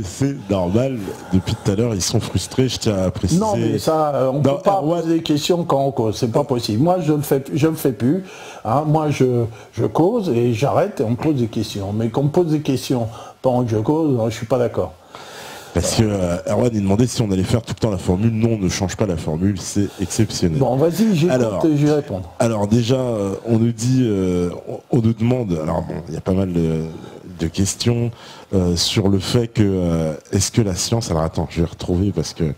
C'est normal, depuis tout à l'heure, ils sont frustrés, je tiens à préciser. Non, mais ça, on ne peut pas poser des questions quand on cause, c'est pas possible. Moi, je le fais plus. Hein. Moi, je cause et j'arrête et on me pose des questions. Mais qu'on me pose des questions pendant que je cause, je suis pas d'accord. Parce que Erwan, il demandait si on allait faire tout le temps la formule. Non, on ne change pas la formule, c'est exceptionnel. Bon, vas-y, j'écoute et je vais répondre. Alors déjà, on nous dit, on nous demande, alors bon, il y a pas mal de questions sur le fait que, est-ce que la science, alors attends, je vais retrouver parce que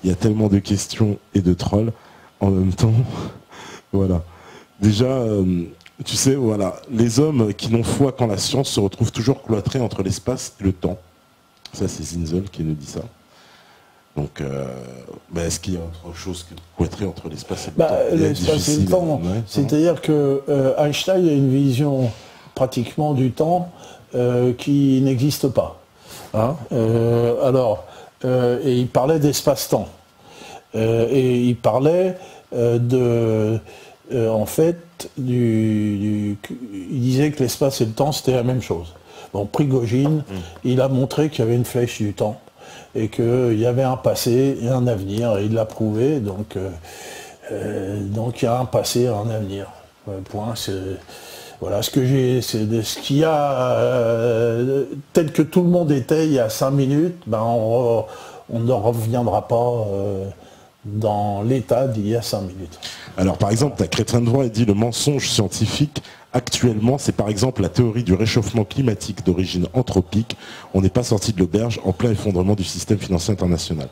il y a tellement de questions et de trolls en même temps. Voilà. Déjà, tu sais, voilà, les hommes qui n'ont foi qu'en la science se retrouvent toujours cloîtrés entre l'espace et le temps. Ça, c'est Zinzol qui nous dit ça. Donc, est-ce qu'il y a autre chose que cloîtré entre l'espace et le temps? L'espace et le temps, c'est-à-dire que Einstein a une vision pratiquement du temps qui n'existe pas. Hein, et il parlait d'espace-temps. Et il parlait en fait, il disait que l'espace et le temps, c'était la même chose. Bon, Prigogine, il a montré qu'il y avait une flèche du temps et qu'il y avait un passé et un avenir, et il l'a prouvé, donc il y a un passé et un avenir. Point, voilà ce que j'ai, c'est ce qu'il y a, tel que tout le monde était il y a 5 minutes, on ne reviendra pas dans l'état d'il y a 5 minutes. Alors par exemple, ta Chrétien de Droit a dit le mensonge scientifique actuellement, c'est par exemple la théorie du réchauffement climatique d'origine anthropique. On n'est pas sorti de l'auberge en plein effondrement du système financier international.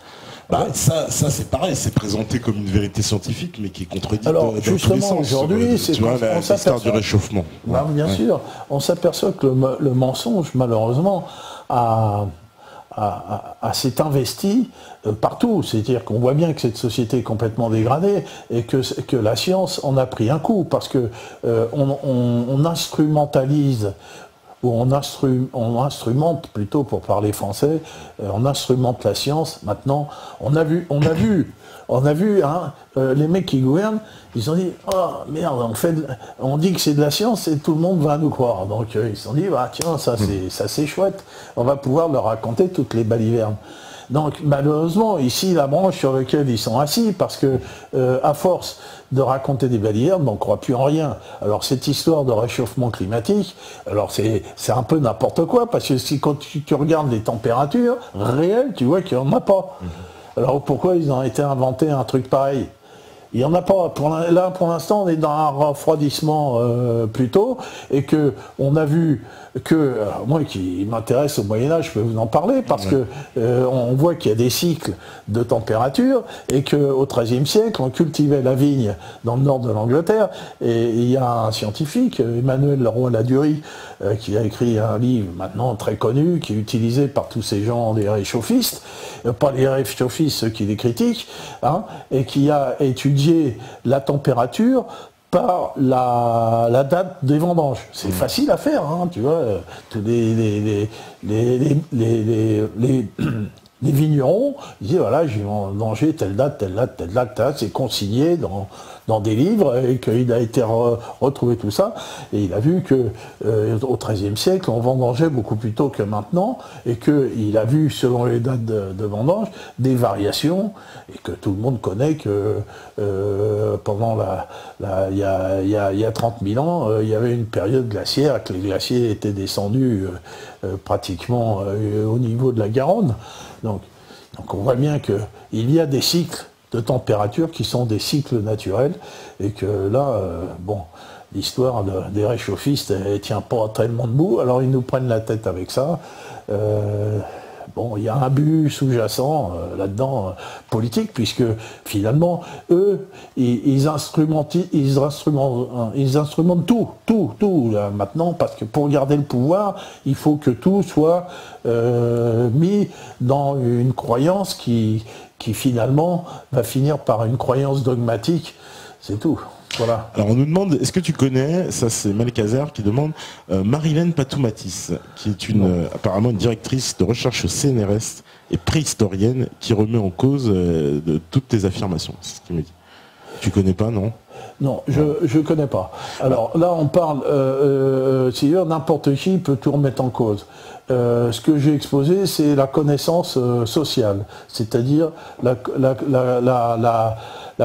Ça c'est pareil, c'est présenté comme une vérité scientifique, mais qui est contredite. Alors justement, aujourd'hui, c'est l'histoire du réchauffement. Bien sûr, on s'aperçoit que le mensonge, malheureusement, s'est investi partout. C'est-à-dire qu'on voit bien que cette société est complètement dégradée et que la science en a pris un coup, parce que on instrumentalise, ou on instrumente plutôt, pour parler français, on instrumente la science. Maintenant, on a vu hein, les mecs qui gouvernent, ils se sont dit, oh merde, on dit que c'est de la science et tout le monde va nous croire. Donc ils se sont dit, tiens, ça c'est chouette, on va pouvoir leur raconter toutes les balivernes. Donc malheureusement, ici, la branche sur laquelle ils sont assis, parce que à force de raconter des balivernes, on ne croit plus en rien. Alors cette histoire de réchauffement climatique, alors c'est un peu n'importe quoi, parce que quand tu regardes les températures réelles, tu vois qu'il n'y en a pas. Alors pourquoi ils ont été inventés un truc pareil? Il n'y en a pas. Là, pour l'instant, on est dans un refroidissement plutôt, et que on a vu que, moi qui m'intéresse au Moyen-Âge, je peux vous en parler, parce que on voit qu'il y a des cycles de température, et qu'au XIIIe siècle, on cultivait la vigne dans le nord de l'Angleterre, et il y a un scientifique, Emmanuel Leroy-Ladurie, qui a écrit un livre maintenant très connu, qui est utilisé par tous ces gens, les réchauffistes, pas les réchauffistes, ceux qui les critiquent, hein, et qui a étudié la température par la date des vendanges. C'est facile à faire, hein, tu vois. Tous les vignerons, ils disent, voilà, je vais vendanger telle date, telle date, telle date, telle date, c'est consigné dans des livres, et qu'il a été retrouvé tout ça, et il a vu que au XIIIe siècle, on vendangeait beaucoup plus tôt que maintenant, et qu'il a vu, selon les dates de vendange, des variations, et que tout le monde connaît que pendant il y a 30 000 ans, il y avait une période glaciaire, que les glaciers étaient descendus pratiquement au niveau de la Garonne. Donc on voit bien qu'il y a des cycles de température qui sont des cycles naturels, et que là, l'histoire des réchauffistes, elle tient pas tellement debout, alors ils nous prennent la tête avec ça. Il y a un but sous-jacent là-dedans, politique, puisque finalement, eux, ils instrumentent tout là, maintenant, parce que pour garder le pouvoir, il faut que tout soit mis dans une croyance qui finalement va finir par une croyance dogmatique, c'est tout. Voilà. Alors on nous demande, est-ce que tu connais, ça c'est Malkazer qui demande, Marilène Patoumatis, qui est apparemment une directrice de recherche au CNRS et préhistorienne, qui remet en cause de toutes tes affirmations, c'est ce qu'il me dit. Tu connais pas, non? Non, je connais pas. Alors là, on parle, n'importe qui peut tout remettre en cause. Ce que j'ai exposé, c'est la connaissance sociale, c'est-à-dire la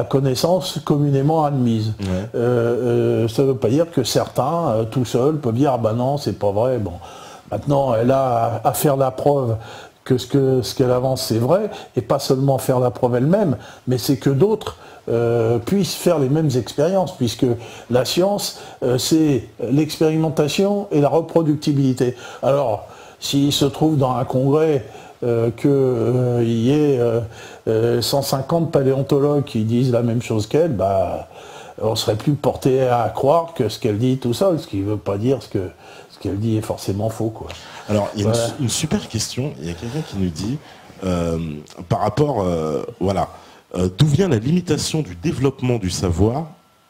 connaissance communément admise. Ouais. Ça ne veut pas dire que certains, tout seuls, peuvent dire « Ah ben non, c'est pas vrai ». Bon, maintenant, elle a à faire la preuve que ce qu'elle avance, c'est vrai, et pas seulement faire la preuve elle-même, mais c'est que d'autres puissent faire les mêmes expériences, puisque la science, c'est l'expérimentation et la reproductibilité. Alors, s'il se trouve dans un congrès qu'il y ait 150 paléontologues qui disent la même chose qu'elle, bah, on serait plus porté à croire que ce qu'elle dit tout seul, ce qui ne veut pas dire ce qu'elle dit est forcément faux, quoi. Alors, il y a une super question. Il y a quelqu'un qui nous dit, par rapport, d'où vient la limitation du développement du savoir,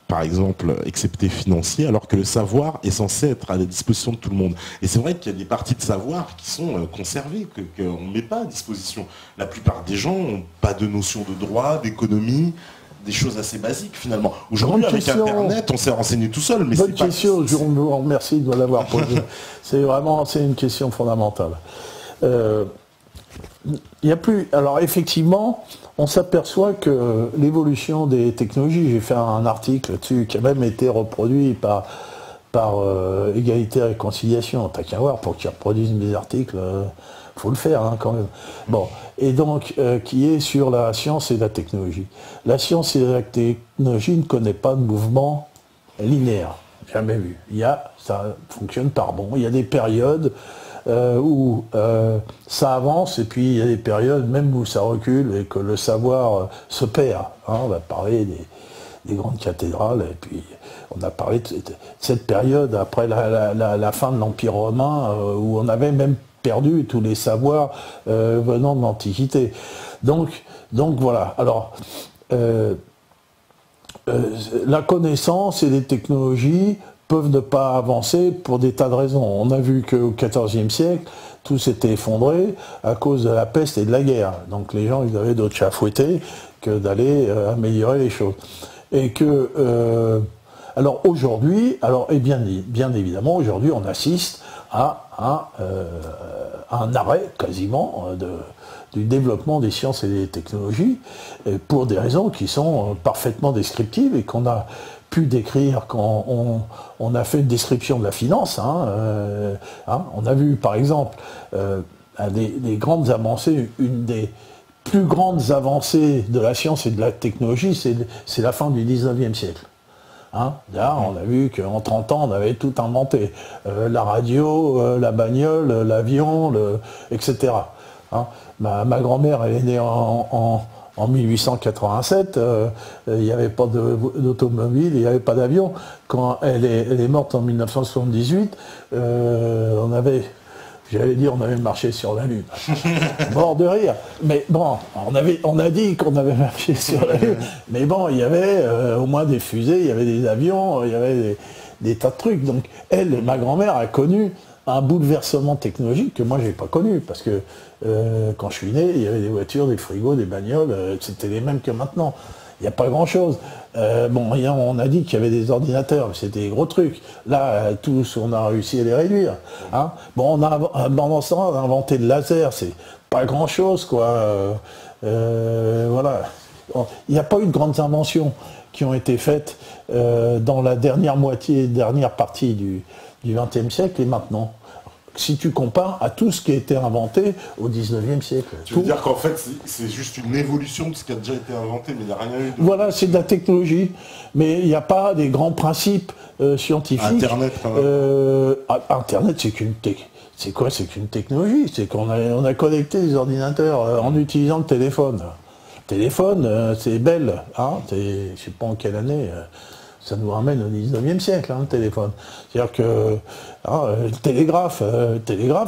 par exemple, excepté financier, alors que le savoir est censé être à la disposition de tout le monde. Et c'est vrai qu'il y a des parties de savoir qui sont conservées, qu'on ne met pas à disposition. La plupart des gens n'ont pas de notion de droit, d'économie, des choses assez basiques finalement. Aujourd'hui, avec Internet, on s'est renseigné tout seul. Mais bonne question, je vous remercie de l'avoir posée. C'est une question fondamentale. Il y a plus. Alors effectivement, on s'aperçoit que l'évolution des technologies, j'ai fait un article là-dessus qui a même été reproduit par Égalité et Réconciliation. T'as qu'à voir, pour qu'ils reproduisent mes articles, faut le faire quand même. Bon, et donc qui est sur la science et la technologie. La science et la technologie ne connaît pas de mouvement linéaire, jamais vu. Ça fonctionne par bond. Il y a des périodes où ça avance, et puis il y a des périodes même où ça recule et que le savoir se perd. On va parler des grandes cathédrales, et puis on a parlé de cette période après la fin de l'Empire romain, où on avait même perdu tous les savoirs venant de l'Antiquité. Donc voilà. Alors, la connaissance et les technologies peuvent ne pas avancer pour des tas de raisons. On a vu qu'au XIVe siècle, tout s'était effondré à cause de la peste et de la guerre. Donc les gens, ils avaient d'autres chats à fouetter que d'aller améliorer les choses. Et que, alors aujourd'hui, bien évidemment, aujourd'hui, on assiste à un arrêt quasiment du développement des sciences et des technologies, pour des raisons qui sont parfaitement descriptives et qu'on a pu décrire quand on a fait une description de la finance. On a vu par exemple des grandes avancées, une des plus grandes avancées de la science et de la technologie, c'est la fin du 19e siècle. Là, on a vu qu'en 30 ans, on avait tout inventé. La radio, la bagnole, l'avion, etc. Ma grand-mère, elle est née en 1887, il n'y avait pas d'automobile, il n'y avait pas d'avion. Quand elle est morte en 1978, on avait marché sur la Lune. Mort de rire. Mais bon, on a dit qu'on avait marché sur la Lune. Mais bon, il y avait au moins des fusées, il y avait des avions, il y avait des tas de trucs. Donc ma grand-mère a connu un bouleversement technologique que moi j'ai pas connu, parce que quand je suis né, il y avait des voitures, des frigos, des bagnoles, c'était les mêmes que maintenant. Il n'y a pas grand-chose. On a dit qu'il y avait des ordinateurs, mais c'était des gros trucs. Là, tous, on a réussi à les réduire. Pendant ce temps, on a inventé le laser, c'est pas grand-chose, quoi. Voilà. Il n'y a pas eu de grandes inventions qui ont été faites dans la dernière partie du XXe siècle et maintenant. Si tu compares à tout ce qui a été inventé au 19e siècle. Tu veux dire qu'en fait, c'est juste une évolution de ce qui a déjà été inventé, mais il n'y a rien eu de... Voilà, c'est de la technologie, mais il n'y a pas des grands principes scientifiques. Internet, quand même. Internet, c'est quoi? C'est qu'une technologie. C'est qu'on a connecté des ordinateurs en utilisant le téléphone. Le téléphone, c'est belle. Je ne sais pas en quelle année... Ça nous ramène au 19e siècle, le téléphone. C'est-à-dire que le télégraphe,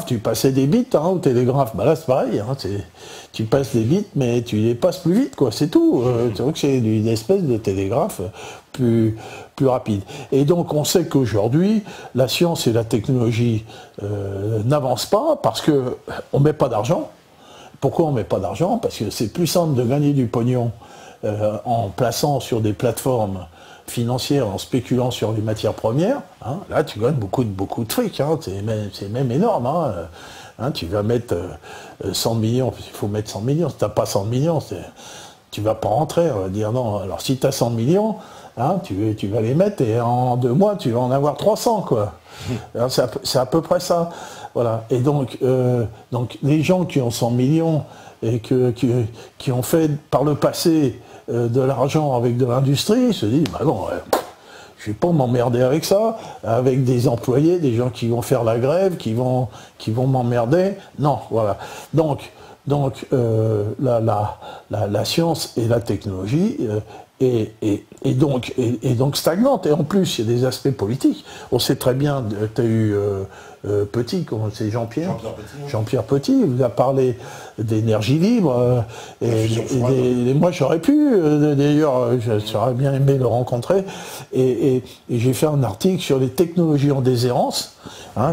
tu passais des bits au télégraphe. Là, c'est pareil. Tu passes des bits, mais tu les passes plus vite, quoi. C'est tout. C'est vrai que c'est une espèce de télégraphe plus rapide. Et donc, on sait qu'aujourd'hui, la science et la technologie n'avancent pas parce qu'on ne met pas d'argent. Pourquoi on ne met pas d'argent? Parce que c'est plus simple de gagner du pognon en plaçant sur des plateformes financière en spéculant sur les matières premières, hein, là tu gagnes beaucoup de fric, hein, c'est même énorme. Hein, tu vas mettre 100 millions, il faut mettre 100 millions, si tu n'as pas 100 millions, tu ne vas pas rentrer, on va dire non. Alors si tu as 100 millions, hein, tu vas les mettre et en 2 mois tu vas en avoir 300, quoi. C'est à peu près ça. Voilà. Et donc les gens qui ont 100 millions et qui ont fait par le passé de l'argent avec de l'industrie, se disent, bah non, je ne vais pas m'emmerder avec ça, avec des employés, des gens qui vont faire la grève, qui vont m'emmerder. Non, voilà. Donc la science et la technologie est donc stagnante. Et en plus, il y a des aspects politiques. On sait très bien, tu as eu Petit, c'est Jean-Pierre Petit, il vous a parlé d'énergie libre. Et moi, j'aurais pu, d'ailleurs, j'aurais bien aimé le rencontrer. Et j'ai fait un article sur les technologies en déshérence. Hein,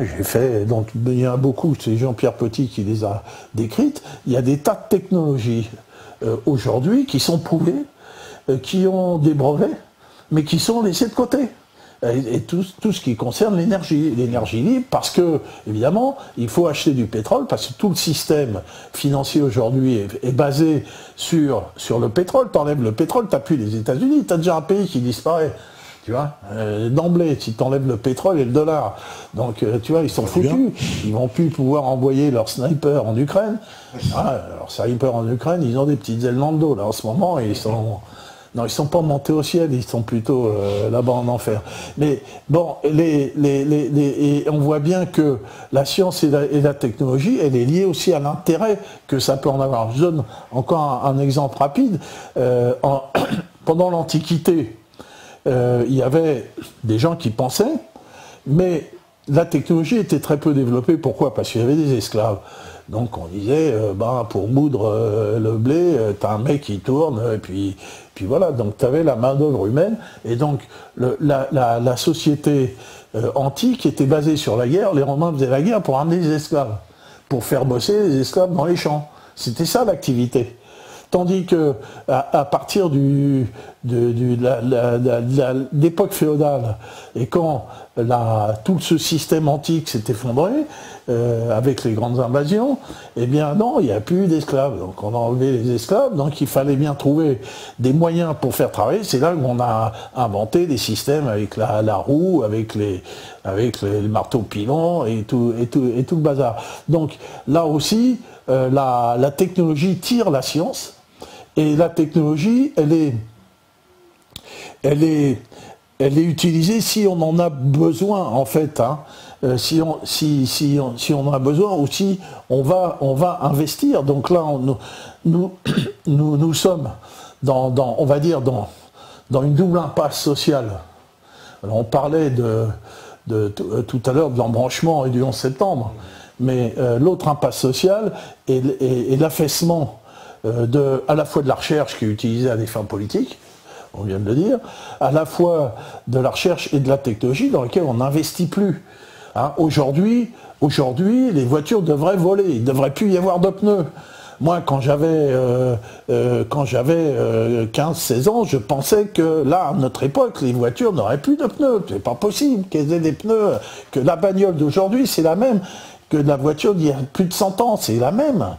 donc il y en a beaucoup, c'est Jean-Pierre Petit qui les a décrites. Il y a des tas de technologies aujourd'hui qui sont prouvées, qui ont des brevets, mais qui sont laissés de côté. Et tout ce qui concerne l'énergie libre, parce que, évidemment, il faut acheter du pétrole, parce que tout le système financier aujourd'hui est basé sur le pétrole. T'enlèves le pétrole, t'as plus les États-Unis, t'as déjà un pays qui disparaît. Tu vois, d'emblée, si tu enlèves le pétrole et le dollar. Donc, tu vois, ils sont foutus. Ils vont plus pouvoir envoyer leurs snipers en Ukraine. Leurs snipers en Ukraine, ils ont des petites ailes dans le dos. Là, en ce moment, ils sont pas montés au ciel, ils sont plutôt là-bas en enfer. Mais bon, et on voit bien que la science et la technologie, elle est liée aussi à l'intérêt que ça peut en avoir. Je donne encore un exemple rapide. Pendant l'Antiquité, il y avait des gens qui pensaient, mais la technologie était très peu développée. Pourquoi ? Parce qu'il y avait des esclaves. Donc on disait, pour moudre le blé, t'as un mec qui tourne, et puis voilà. Donc t'avais la main-d'œuvre humaine, et donc la société antique était basée sur la guerre. Les Romains faisaient la guerre pour ramener les esclaves, pour faire bosser les esclaves dans les champs. C'était ça l'activité. Tandis que à partir de l'époque féodale, et quand tout ce système antique s'est effondré, avec les grandes invasions, eh bien non, il n'y a plus d'esclaves. Donc on a enlevé les esclaves, donc il fallait bien trouver des moyens pour faire travailler. C'est là qu'on a inventé des systèmes avec la roue, avec les marteaux pilons et tout le bazar. Donc là aussi, la technologie tire la science. Et la technologie, elle est utilisée si on en a besoin, en fait. Hein. Si on en a besoin, ou si on va investir. Donc là, nous sommes on va dire, dans une double impasse sociale. Alors, on parlait tout à l'heure de l'embranchement et du 11 septembre. Mais l'autre impasse sociale est l'affaissement à la fois de la recherche qui est utilisée à des fins politiques, on vient de le dire, à la fois de la recherche et de la technologie dans laquelle on n'investit plus. Hein, aujourd'hui, les voitures devraient voler, il ne devrait plus y avoir de pneus. Moi, quand j'avais 15-16 ans, je pensais que là, à notre époque, les voitures n'auraient plus de pneus. C'est pas possible qu'elles aient des pneus, que la bagnole d'aujourd'hui, c'est la même que la voiture d'il y a plus de 100 ans, c'est la même.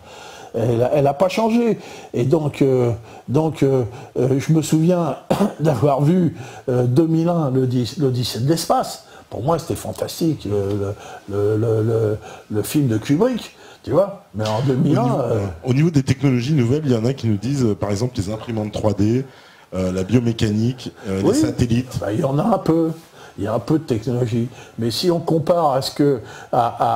Elle n'a pas changé. Et donc, je me souviens d'avoir vu 2001, l'Odyssée de l'espace. Pour moi, c'était fantastique, le film de Kubrick, tu vois. Mais en 2001... Au niveau des technologies nouvelles, il y en a qui nous disent, par exemple, les imprimantes 3D, la biomécanique, les satellites. Il y en a un peu. Il y a un peu de technologie. Mais si on compare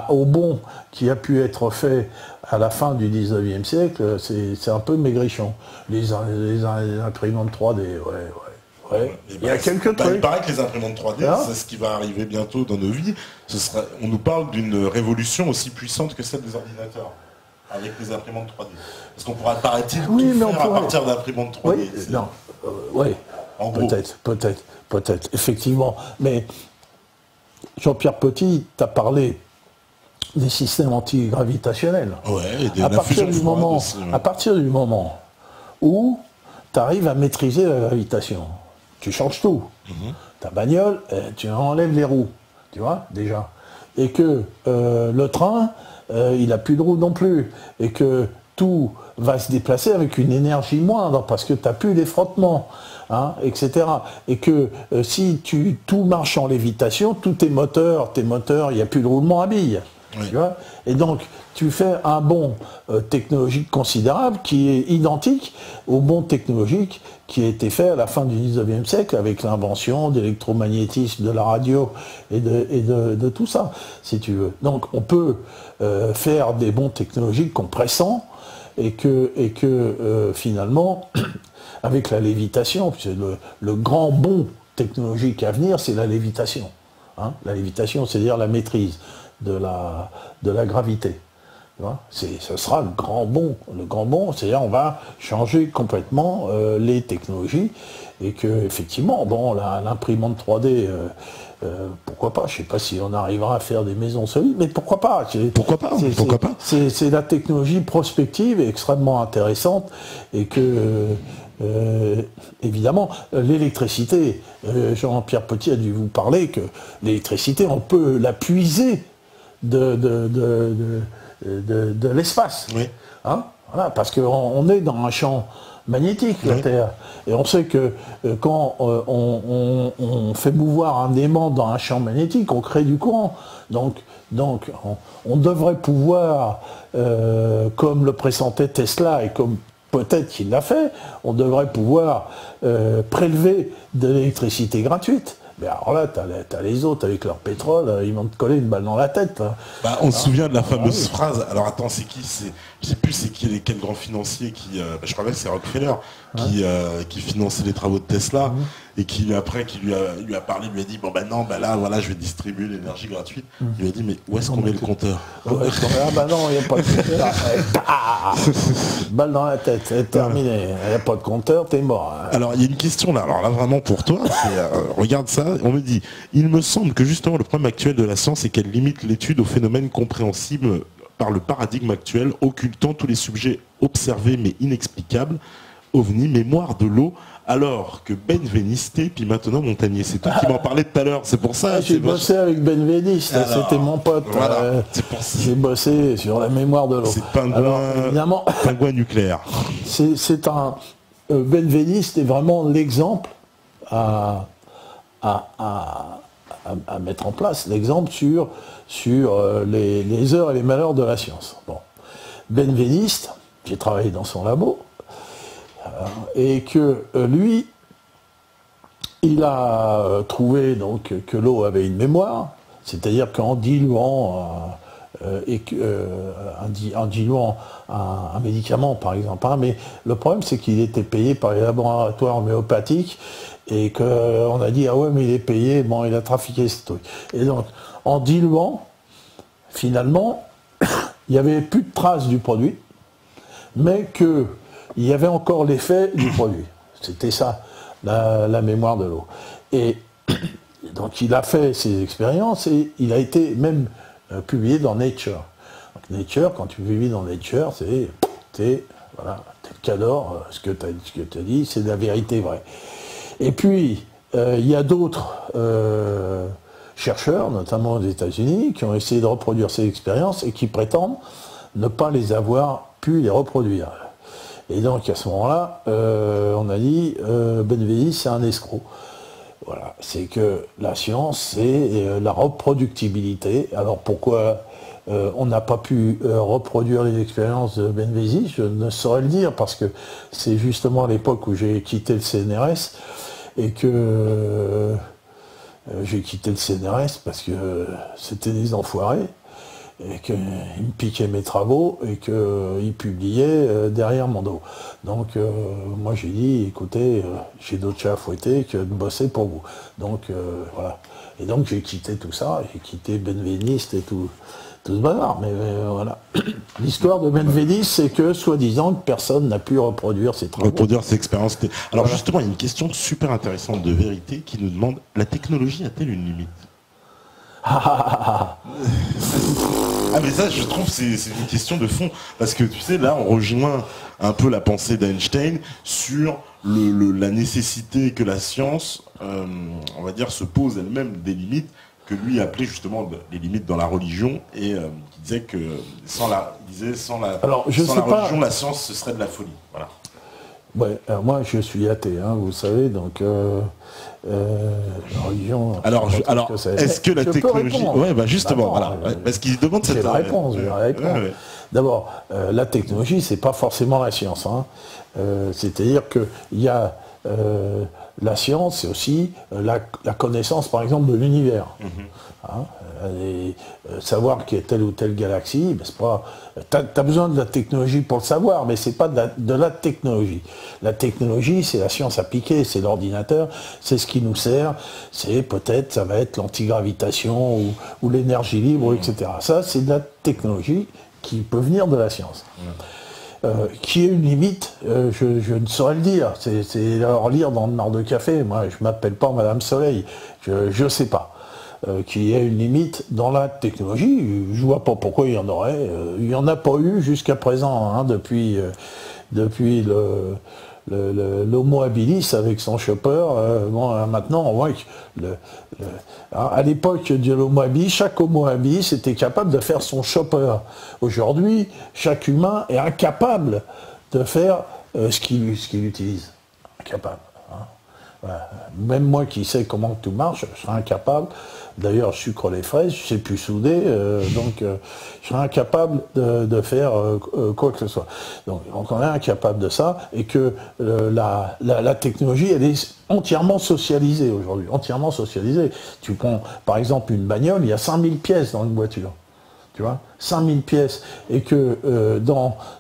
au bond qui a pu être fait à la fin du 19e siècle, c'est un peu maigrichon. Les imprimantes 3D, ouais. Il y a quelques trucs. Il paraît que les imprimantes 3D, c'est ce qui va arriver bientôt dans nos vies. On nous parle d'une révolution aussi puissante que celle des ordinateurs, avec les imprimantes 3D. Parce qu'on pourra, paraît-il, faire à partir d'imprimantes 3D. Oui, peut-être, effectivement. Mais Jean-Pierre Petit t'a parlé des systèmes antigravitationnels. Ouais, et à partir du moment où tu arrives à maîtriser la gravitation, tu changes tout. Ta bagnole, tu enlèves les roues, tu vois, déjà. Et que le train, il n'a plus de roues non plus. Et que tout va se déplacer avec une énergie moindre, parce que tu n'as plus les frottements, hein, etc. Et que si tout marche en lévitation, tous tes moteurs, il n'y a plus de roulement à billes. Oui. Tu vois, et donc, tu fais un bond technologique considérable qui est identique au bond technologique qui a été fait à la fin du 19e siècle avec l'invention d'électromagnétisme, de la radio et de tout ça, si tu veux. Donc, on peut faire des bonds technologiques compressants et que finalement, avec la lévitation, puisque le grand bond technologique à venir, c'est la lévitation. Hein, la lévitation, c'est-à-dire la maîtrise de la gravité. Ce sera le grand bond. Le grand bond, c'est-à-dire on va changer complètement les technologies et que effectivement, bon, l'imprimante 3D, pourquoi pas. Je ne sais pas si on arrivera à faire des maisons solides, mais pourquoi pas. Pourquoi pas. C'est la technologie prospective et extrêmement intéressante et que évidemment, l'électricité, Jean-Pierre Petit a dû vous parler que l'électricité, on peut la puiser de l'espace. Oui. Hein, voilà, parce qu'on est dans un champ magnétique, la Terre. Et on sait que quand on fait mouvoir un aimant dans un champ magnétique, on crée du courant. Donc on devrait pouvoir, comme le pressentait Tesla et comme peut-être qu'il l'a fait, on devrait pouvoir prélever de l'électricité gratuite. Mais alors là, t'as les autres avec leur pétrole, ils vont te coller une balle dans la tête. Bah, on se souvient de la fameuse phrase, alors attends, c'est qui, je sais plus c'est quel grand financier qui, je crois bien que c'est Rockefeller, qui finançait les travaux de Tesla, et qui lui a parlé, lui a dit, bon ben non, ben là, voilà, je vais distribuer l'énergie gratuite. Il lui a dit, mais où est-ce qu'on met le compteur? Ah bah non, il n'y a pas de compteur. Balle dans la tête, c'est terminé. Il n'y a pas de compteur, t'es mort. Alors, il y a une question là, alors là, vraiment pour toi, regarde ça, on me dit, il me semble que justement le problème actuel de la science, c'est qu'elle limite l'étude aux phénomènes compréhensibles par le paradigme actuel, occultant tous les sujets observés mais inexplicables, ovnis, mémoire de l'eau, alors que Benveniste, puis maintenant Montagnier, c'est toi qui m'en parlais tout à l'heure, c'est pour ça. J'ai bossé avec Benveniste, c'était mon pote. Voilà, j'ai bossé sur la mémoire de l'eau. C'est pingouin nucléaire. C'est un Benveniste est vraiment l'exemple à mettre en place, l'exemple sur les heures et les malheurs de la science. Bon. Benveniste, j'ai travaillé dans son labo, et que lui, il a trouvé donc que l'eau avait une mémoire, c'est-à-dire qu'en diluant en diluant un médicament par exemple, mais le problème c'est qu'il était payé par les laboratoires homéopathiques et qu'on a dit ah ouais mais il est payé, bon il a trafiqué ce truc. Et donc en diluant, finalement, il n'y avait plus de traces du produit, mais qu'il y avait encore l'effet du produit. C'était ça, la mémoire de l'eau. Et donc il a fait ses expériences et il a été même publié dans Nature. Donc, Nature, quand tu publies dans Nature, t'es le cadre, ce que tu as dit, c'est la vérité vraie. Et puis, il y a d'autres chercheurs, notamment aux États-Unis, qui ont essayé de reproduire ces expériences et qui prétendent ne pas les avoir pu les reproduire. Et donc, à ce moment-là, on a dit Benveniste, c'est un escroc. Voilà, c'est que la science, c'est la reproductibilité. Alors pourquoi on n'a pas pu reproduire les expériences de Benveniste, je ne saurais le dire, parce que c'est justement à l'époque où j'ai quitté le CNRS, et que j'ai quitté le CNRS parce que c'était des enfoirés, et qu'ils me piquaient mes travaux, et qu'ils publiaient derrière mon dos. Donc moi j'ai dit, écoutez, j'ai d'autres chats à fouetter que de bosser pour vous. Donc voilà. Et donc j'ai quitté tout ça, j'ai quitté Benveniste et tout ce bazar. Mais voilà. L'histoire de Benveniste, c'est que, soi-disant, personne n'a pu reproduire ses travaux. Reproduire ses expériences. Alors justement, il y a une question super intéressante de vérité qui nous demande, la technologie a-t-elle une limite? Ah mais ça je trouve c'est une question de fond, parce que tu sais là on rejoint un peu la pensée d'Einstein sur la nécessité que la science, on va dire, se pose elle-même des limites que lui appelait justement les limites dans la religion, et qui disait que sans la religion, la science, ce serait de la folie. Voilà. Ouais, alors moi je suis athée, hein, vous savez, donc la religion. Alors, est-ce que la technologie... Oui, bah justement, voilà. Parce qu'il demande cette réponse. D'abord, la technologie, c'est pas forcément la science. Hein. C'est-à-dire qu'il y a la science, c'est aussi la connaissance, par exemple, de l'univers. Hein, savoir qu'il y a telle ou telle galaxie, ben c'est pas. T'as besoin de la technologie pour le savoir, mais c'est pas de la technologie. La technologie, c'est la science appliquée, c'est l'ordinateur, c'est ce qui nous sert. C'est peut-être, ça va être l'antigravitation ou l'énergie libre, etc. Ça, c'est de la technologie qui peut venir de la science. Qui est une limite, je ne saurais le dire. C'est leur lire dans le Mar de Café. Moi, je m'appelle pas Madame Soleil. Je sais pas. Qui est une limite dans la technologie. Je vois pas pourquoi il y en aurait. Il n'y en a pas eu jusqu'à présent, hein, depuis l'Homo habilis avec son chopper. Bon, maintenant, on voit que à l'époque de l'Homo habilis, chaque Homo habilis était capable de faire son chopper. Aujourd'hui, chaque humain est incapable de faire ce qu'il utilise. Incapable. Hein. Voilà. Même moi qui sais comment tout marche, je serais incapable. D'ailleurs, je sucre les fraises, je ne sais plus souder, donc je serais incapable de faire quoi que ce soit. Donc on est incapable de ça, et que la technologie, elle est entièrement socialisée aujourd'hui, entièrement socialisée. Tu prends par exemple une bagnole, il y a 5000 pièces dans une voiture. Tu vois, 5000 pièces, et que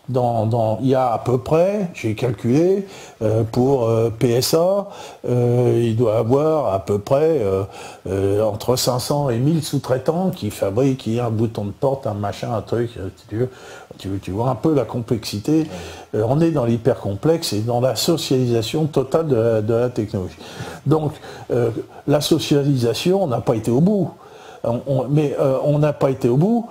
il y a à peu près, j'ai calculé, pour PSA, il doit avoir à peu près entre 500 et 1000 sous-traitants qui fabriquent un bouton de porte, un machin, un truc, tu vois un peu la complexité. On est dans l'hyper complexe et dans la socialisation totale de la technologie. Donc, la socialisation, on n'a pas été au bout. On n'a pas été au bout,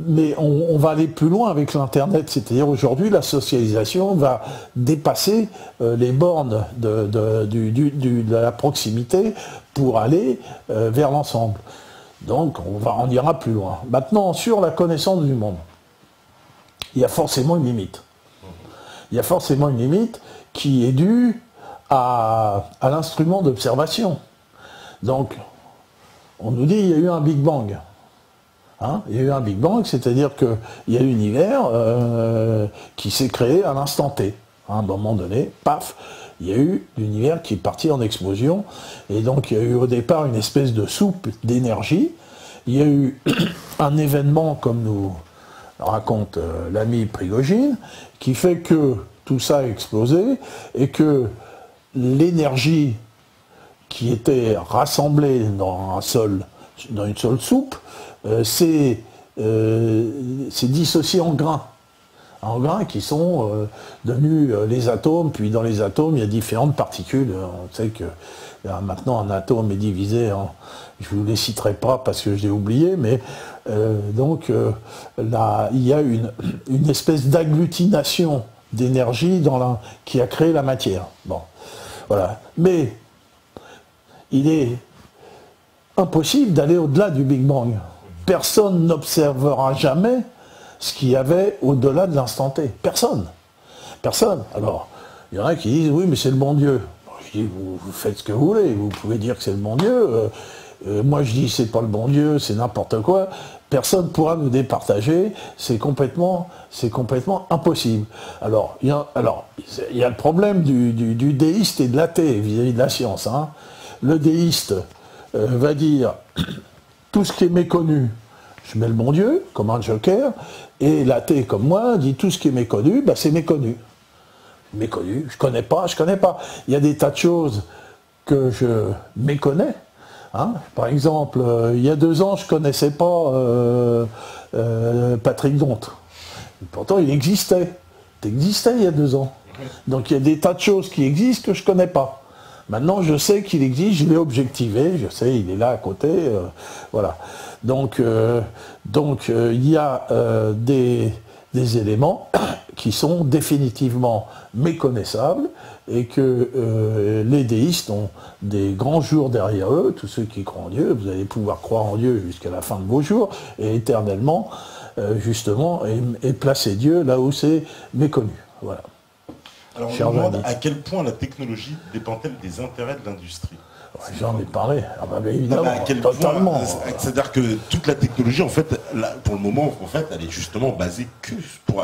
mais on va aller plus loin avec l'Internet. C'est-à-dire aujourd'hui, la socialisation va dépasser les bornes de la proximité pour aller vers l'ensemble. Donc on ira plus loin. Maintenant, sur la connaissance du monde, il y a forcément une limite. Il y a forcément une limite qui est due à l'instrument d'observation. Donc, on nous dit qu'il y a eu un Big Bang. Hein, il y a eu un Big Bang, c'est-à-dire qu'il y a l'univers qui s'est créé à l'instant T. À un moment donné, paf, il y a eu l'univers qui est parti en explosion. Et donc, il y a eu au départ une espèce de soupe d'énergie. Il y a eu un événement, comme nous raconte l'ami Prigogine, qui fait que tout ça a explosé et que l'énergie qui était rassemblée dans une seule soupe, c'est dissocié en grains qui sont devenus les atomes, puis dans les atomes il y a différentes particules. On sait que maintenant un atome est divisé en, je ne vous les citerai pas parce que je l'ai oublié, mais donc là, il y a une espèce d'agglutination d'énergie qui a créé la matière. Bon, voilà. Mais il est impossible d'aller au-delà du Big Bang. Personne n'observera jamais ce qu'il y avait au-delà de l'instant T. Personne. Personne. Alors, il y en a qui disent, oui, mais c'est le bon Dieu. Je dis, vous faites ce que vous voulez, vous pouvez dire que c'est le bon Dieu. Moi, je dis, c'est pas le bon Dieu, c'est n'importe quoi. Personne ne pourra nous départager, c'est complètement impossible. Alors, il y a le problème du déiste et de l'athée vis-à-vis de la science. Hein. Le déiste va dire tout ce qui est méconnu, je mets le bon Dieu comme un joker, et l'athée comme moi dit tout ce qui est méconnu, bah, c'est méconnu. Méconnu, je connais pas. Il y a des tas de choses que je méconnais. Hein. Par exemple, il y a 2 ans, je connaissais pas Patrick Donte. Pourtant, il existait. Il existait il y a 2 ans. Donc il y a des tas de choses qui existent que je connais pas. Maintenant, je sais qu'il existe, je l'ai objectivé, je sais, il est là à côté, voilà. Donc, il y a des éléments qui sont définitivement méconnaissables et que les déistes ont des grands jours derrière eux, tous ceux qui croient en Dieu, vous allez pouvoir croire en Dieu jusqu'à la fin de vos jours, et éternellement, justement, et placer Dieu là où c'est méconnu. Voilà. Alors on me demande à quel point la technologie dépend-elle des intérêts de l'industrie? J'en ai parlé, évidemment, totalement. C'est-à-dire que toute la technologie, en fait, là, pour le moment, en fait, elle est justement basée que pour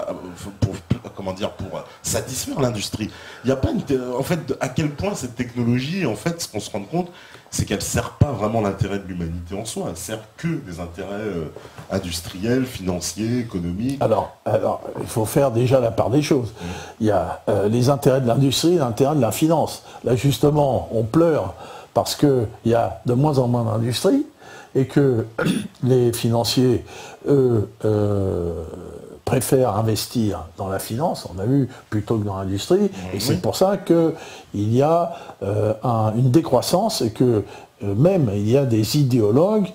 satisfaire l'industrie. Il n'y a pas en fait, à quel point cette technologie, en fait, ce qu'on se rend compte, c'est qu'elle ne sert pas vraiment l'intérêt de l'humanité en soi. Elle ne sert que des intérêts industriels, financiers, économiques. Alors, il faut faire déjà la part des choses. Il y a les intérêts de l'industrie et l'intérêt de la finance. Là, justement, on pleure parce qu'il y a de moins en moins d'industrie et que les financiers, eux, préfèrent investir dans la finance, on a vu, plutôt que dans l'industrie, et c'est pour ça qu'il y a une décroissance et que même il y a des idéologues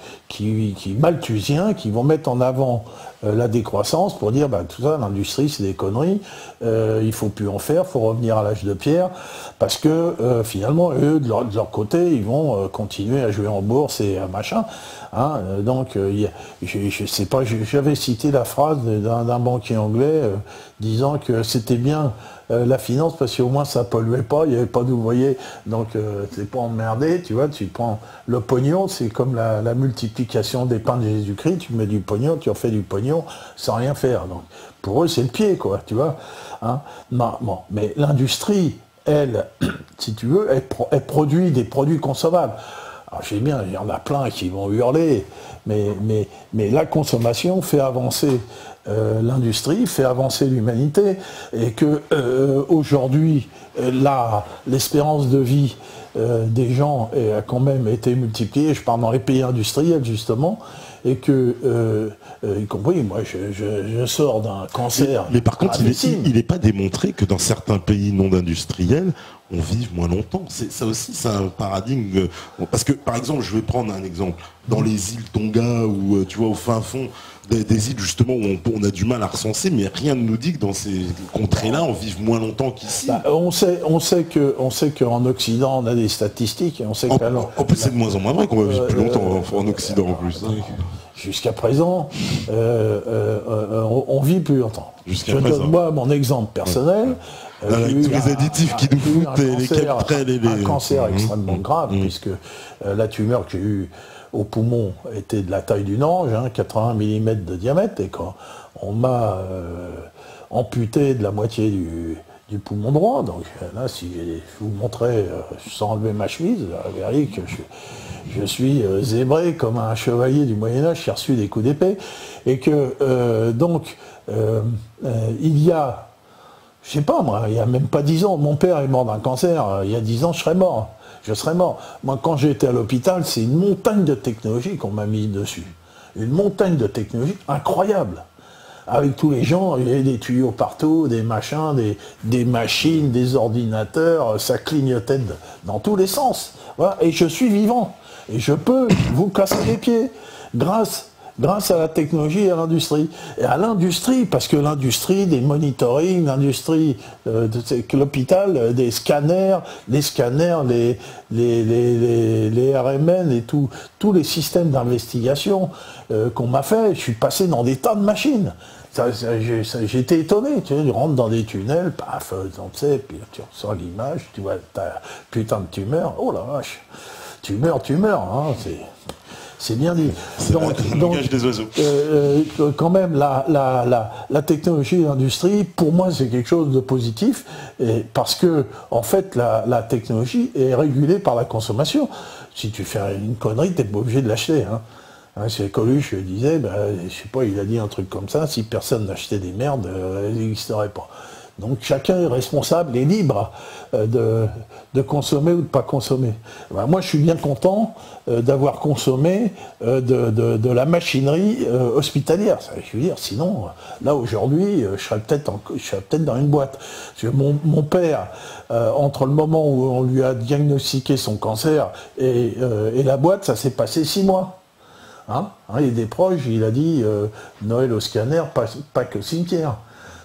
malthusiens qui vont mettre en avant la décroissance pour dire tout ça, l'industrie c'est des conneries, il ne faut plus en faire, il faut revenir à l'âge de pierre, parce que finalement eux de leur côté ils vont continuer à jouer en bourse et à machin. Donc je sais pas, j'avais cité la phrase d'un banquier anglais disant que c'était bien la finance parce qu'au moins ça polluait pas, il n'y avait pas d'ouvriers, donc c'est pas emmerdé, tu vois, tu prends le pognon, c'est comme la multiplication des pains de Jésus-Christ, tu mets du pognon, tu en fais du pognon sans rien faire. Donc pour eux c'est le pied, quoi, tu vois. Bon, mais l'industrie, elle, si tu veux, elle produit des produits consommables. Alors je sais bien, il y en a plein qui vont hurler, mais la consommation fait avancer l'industrie, fait avancer l'humanité, et que aujourd'hui, l'espérance de vie des gens a quand même été multipliée, je parle dans les pays industriels justement, et que, y compris, moi je sors d'un cancer. Mais par contre, il n'est pas démontré que dans certains pays non industriels, on vive moins longtemps. Ça aussi, c'est un paradigme. Parce que, par exemple, je vais prendre un exemple. Dans les îles Tonga, ou tu vois, au fin fond des îles justement où on a du mal à recenser, mais rien ne nous dit que dans ces contrées-là, on vive moins longtemps qu'ici. On sait qu'en Occident, on a des statistiques, et on sait en plus, c'est de moins en moins vrai qu'on va vivre plus longtemps en Occident en plus. Jusqu'à présent, on vit plus longtemps. Je donne moi mon exemple personnel. Avec tous les additifs qui nous foutent, les Keprel et les... Un cancer extrêmement grave, puisque la tumeur que j'ai eue au poumon était de la taille d'une ange, 80 mm de diamètre, et quand on m'a amputé de la moitié du poumon droit, donc là, si je vous montrais, sans enlever ma chemise, vous verriez que je suis zébré comme un chevalier du Moyen-Âge qui a reçu des coups d'épée, et que il y a, je sais pas moi, il n'y a même pas 10 ans, mon père est mort d'un cancer, il y a 10 ans je serais mort. Moi quand j'ai été à l'hôpital, c'est une montagne de technologie qu'on m'a mis dessus. Une montagne de technologie incroyable. Avec tous les gens, il y avait des tuyaux partout, des machins, des machines, des ordinateurs, ça clignotait dans tous les sens. Voilà. Et je suis vivant. Et je peux vous casser les pieds grâce à la technologie et à l'industrie. Et à l'industrie, parce que l'industrie des monitoring, l'industrie de l'hôpital, des scanners, les RMN et tous les systèmes d'investigation qu'on m'a fait, je suis passé dans des tas de machines. J'étais étonné, tu rentres dans des tunnels, paf, tu sais, puis tu ressors l'image, tu vois ta putain de tumeur, oh la vache, tu meurs, c'est bien dit. Donc, des oiseaux. Quand même, la technologie et l'industrie, pour moi, c'est quelque chose de positif, parce que, en fait, la technologie est régulée par la consommation. Si tu fais une connerie, tu n'es pas obligé de l'acheter. C'est Coluche disait, je sais pas, il a dit un truc comme ça, si personne n'achetait des merdes, elles n'existeraient pas. Donc chacun est responsable et libre de consommer ou de pas consommer. Moi je suis bien content d'avoir consommé de la machinerie hospitalière. Je veux dire, sinon, là aujourd'hui, je serais peut-être dans une boîte. Parce que mon père, entre le moment où on lui a diagnostiqué son cancer et la boîte, ça s'est passé 6 mois. Il y a des proches, il a dit Noël au scanner, pas que au cimetière.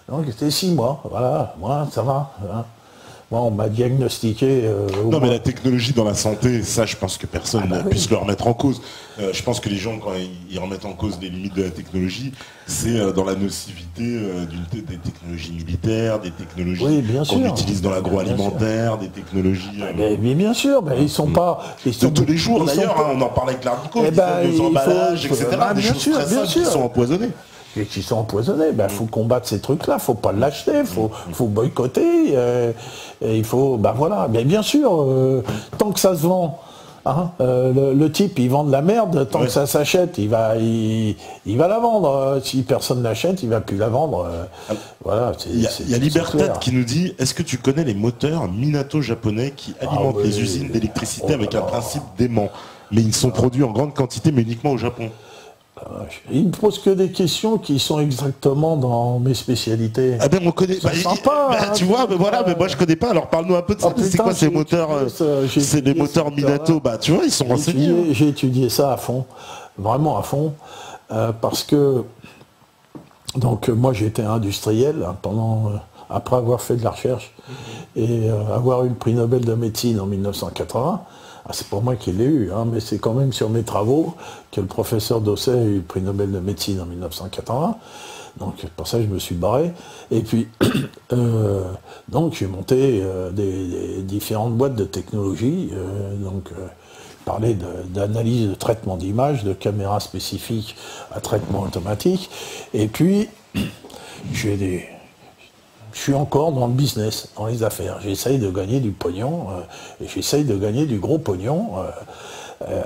Donc c'était 6 mois, voilà, moi ça va. Moi, on m'a diagnostiqué... non, mais la technologie dans la santé, ça, je pense que personne ne puisse le remettre en cause. Je pense que les gens, quand ils remettent en cause les limites de la technologie, c'est dans la nocivité des technologies militaires, des technologies qu'on utilise dans l'agroalimentaire, des technologies... mais bien sûr, mais ils sont pas... de tous les jours, d'ailleurs, on en parlait avec l'Ardico, nos emballages, etc., des choses très simples qui sont empoisonnées. Et qui sont empoisonnés, faut combattre ces trucs-là, faut pas l'acheter, faut boycotter, il faut, voilà, mais bien sûr, tant que ça se vend, hein, le type il vend de la merde, tant que ça s'achète, il va la vendre, si personne l'achète, il va plus la vendre, voilà. Il y a Libertad qui nous dit, est-ce que tu connais les moteurs Minato japonais qui alimentent les usines d'électricité avec un principe d'aimant, mais ils sont produits en grande quantité, mais uniquement au Japon? Il me pose que des questions qui sont exactement dans mes spécialités. Ah ben on connaît. Tu vois, mais moi je connais pas. Alors parle-nous un peu de ça. C'est quoi ces moteurs c'est des moteurs Minato. Tu vois, ils sont renseignés. J'ai étudié ça à fond, vraiment à fond, parce que donc moi j'ai été industriel après avoir fait de la recherche et avoir eu le prix Nobel de médecine en 1980. C'est pas moi qui l'ai eu, mais c'est quand même sur mes travaux que le professeur Dosset a eu le prix Nobel de médecine en 1980. Donc pour ça je me suis barré. Et puis donc j'ai monté des différentes boîtes de technologie. Je parlais d'analyse de traitement d'image, de caméras spécifiques à traitement automatique. Et puis je suis encore dans le business, dans les affaires. J'essaye de gagner du pognon, et j'essaye de gagner du gros pognon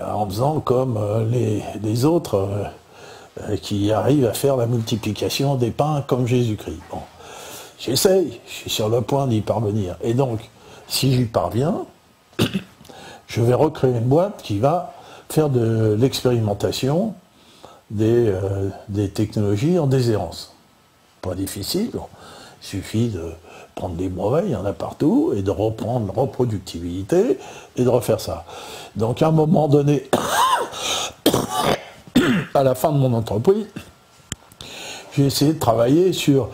en faisant comme les autres qui arrivent à faire la multiplication des pains comme Jésus-Christ. Bon. J'essaye, je suis sur le point d'y parvenir. Et donc, si j'y parviens, je vais recréer une boîte qui va faire de l'expérimentation des technologies en déshérence. Pas difficile. Il suffit de prendre des brevets, il y en a partout, et de reprendre reproductibilité et de refaire ça. Donc à un moment donné, à la fin de mon entreprise, j'ai essayé de travailler sur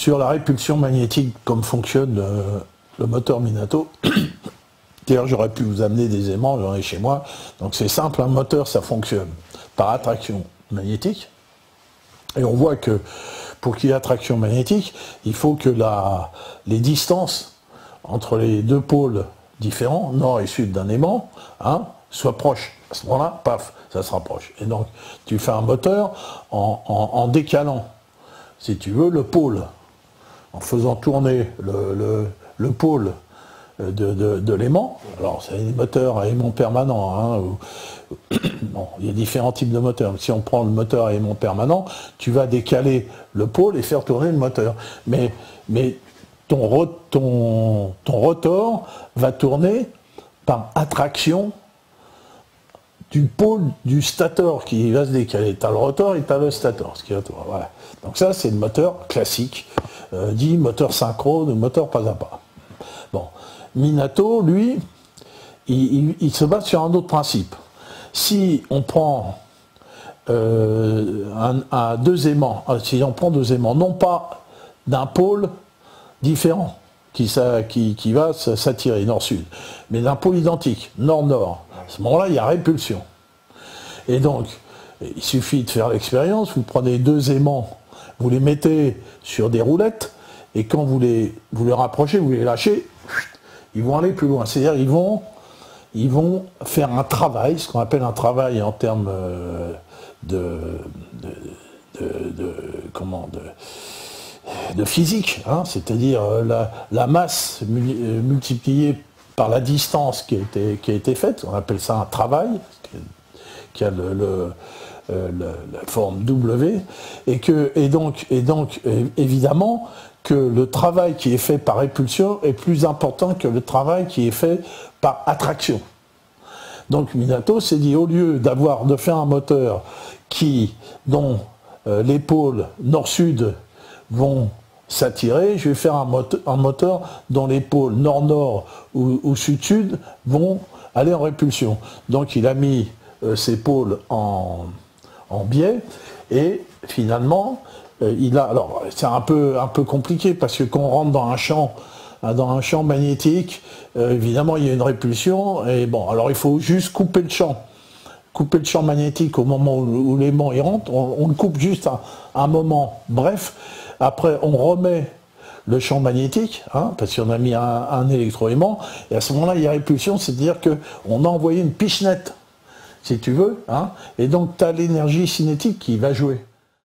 la répulsion magnétique, comme fonctionne le moteur Minato. D'ailleurs, j'aurais pu vous amener des aimants, j'en ai chez moi. Donc c'est simple, un moteur, ça fonctionne par attraction magnétique. Et on voit que pour qu'il y ait attraction magnétique, il faut que les distances entre les deux pôles différents, nord et sud d'un aimant, soient proches. À ce moment-là, paf, ça se rapproche. Et donc, tu fais un moteur en décalant, si tu veux, le pôle, en faisant tourner le pôle de l'aimant. Alors, c'est un moteur à aimant permanent. Bon, il y a différents types de moteurs. Si on prend le moteur à aimant permanent, tu vas décaler le pôle et faire tourner le moteur. Mais ton rotor va tourner par attraction du pôle du stator qui va se décaler. Tu as le rotor et tu as le stator. Voilà. Donc ça, c'est le moteur classique, dit moteur synchrone ou moteur pas à pas. Bon. Minato, lui, il se base sur un autre principe. Si on prend deux aimants, non pas d'un pôle différent qui va s'attirer nord-sud, mais d'un pôle identique, nord-nord, à ce moment-là, il y a répulsion. Et donc, il suffit de faire l'expérience, vous prenez deux aimants, vous les mettez sur des roulettes, et quand vous les rapprochez, vous les lâchez, ils vont aller plus loin. C'est-à-dire ils vont faire un travail, ce qu'on appelle un travail en termes de physique, c'est-à-dire la masse multipliée par la distance qui a été faite, on appelle ça un travail, qui a la forme W, et donc évidemment que le travail qui est fait par répulsion est plus important que le travail qui est fait par attraction. Donc Minato s'est dit, au lieu de faire un moteur dont les pôles nord-sud vont s'attirer, je vais faire un moteur dont les pôles nord-nord ou sud-sud vont aller en répulsion. Donc il a mis ces pôles en biais, et finalement, alors c'est un peu compliqué, parce que quand on rentre dans un champ dans un champ magnétique, évidemment il y a une répulsion, et bon, alors il faut juste couper le champ. Couper le champ magnétique au moment où l'aimant y rentre, on le coupe juste à un moment bref, après on remet le champ magnétique, hein, parce qu'on a mis un électroaimant, et à ce moment-là il y a répulsion, c'est-à-dire qu'on a envoyé une pichenette, si tu veux, hein, et donc tu as l'énergie cinétique qui va jouer.